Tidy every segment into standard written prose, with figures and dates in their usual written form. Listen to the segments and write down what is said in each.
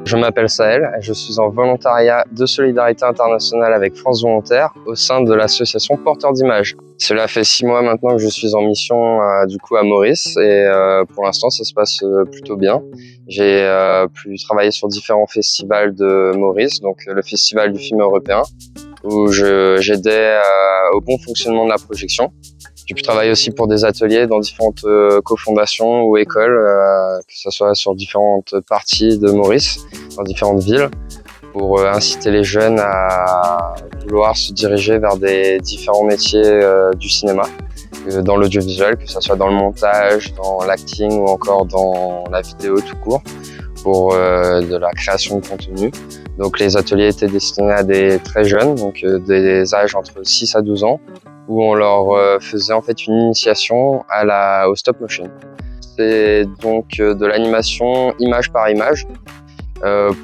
Je m'appelle Sahel et je suis en volontariat de solidarité internationale avec France Volontaires au sein de l'association Porteurs d'Images. Cela fait 6 mois maintenant que je suis en mission à Maurice et pour l'instant ça se passe plutôt bien. J'ai pu travailler sur différents festivals de Maurice, donc le festival du film européen où j'aidais au bon fonctionnement de la projection. J'ai pu travailler aussi pour des ateliers dans différentes cofondations ou écoles, que ce soit sur différentes parties de Maurice, dans différentes villes, pour inciter les jeunes à vouloir se diriger vers des différents métiers du cinéma, dans l'audiovisuel, que ce soit dans le montage, dans l'acting ou encore dans la vidéo tout court, pour de la création de contenu. Donc les ateliers étaient destinés à des très jeunes, donc des âges entre 6 à 12 ans, où on leur faisait en fait une initiation au stop motion. C'est donc de l'animation image par image.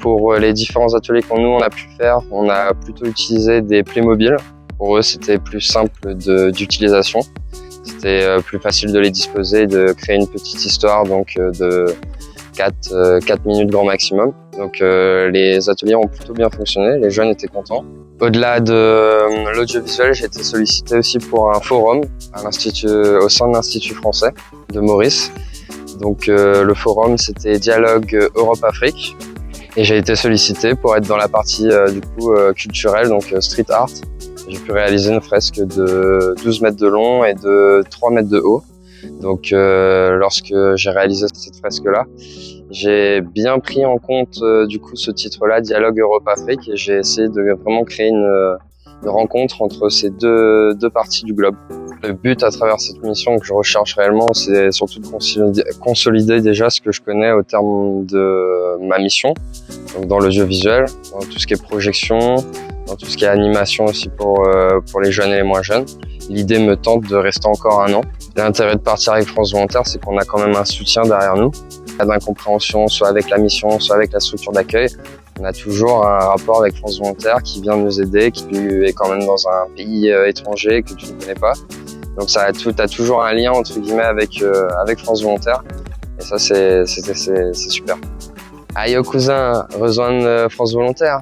Pour les différents ateliers qu'on on a pu faire, on a plutôt utilisé des Playmobil. Pour eux, c'était plus simple d'utilisation. C'était plus facile de les disposer et de créer une petite histoire donc de 4 minutes grand maximum. Donc les ateliers ont plutôt bien fonctionné, les jeunes étaient contents. Au-delà de l'audiovisuel, j'ai été sollicité aussi pour un forum au sein de l'Institut français de Maurice. Donc le forum, c'était Dialogue Europe-Afrique. Et j'ai été sollicité pour être dans la partie culturelle, donc street art. J'ai pu réaliser une fresque de 12 mètres de long et de 3 mètres de haut. Donc lorsque j'ai réalisé cette fresque-là, j'ai bien pris en compte ce titre-là, Dialogue Europe-Afrique, et j'ai essayé de vraiment créer une rencontre entre ces deux parties du globe. Le but à travers cette mission que je recherche réellement, c'est surtout de consolider déjà ce que je connais au terme de ma mission, donc dans l'audiovisuel, dans tout ce qui est projection, dans tout ce qui est animation aussi pour les jeunes et les moins jeunes. L'idée me tente de rester encore 1 an. L'intérêt de partir avec France Volontaires, c'est qu'on a quand même un soutien derrière nous. Pas d'incompréhension, soit avec la mission, soit avec la structure d'accueil. On a toujours un rapport avec France Volontaires qui vient nous aider, qui est quand même dans un pays étranger que tu ne connais pas. Donc t'as toujours un lien entre guillemets avec France Volontaires. Et ça c'est super. Aïe cousin, rejoindre France Volontaires.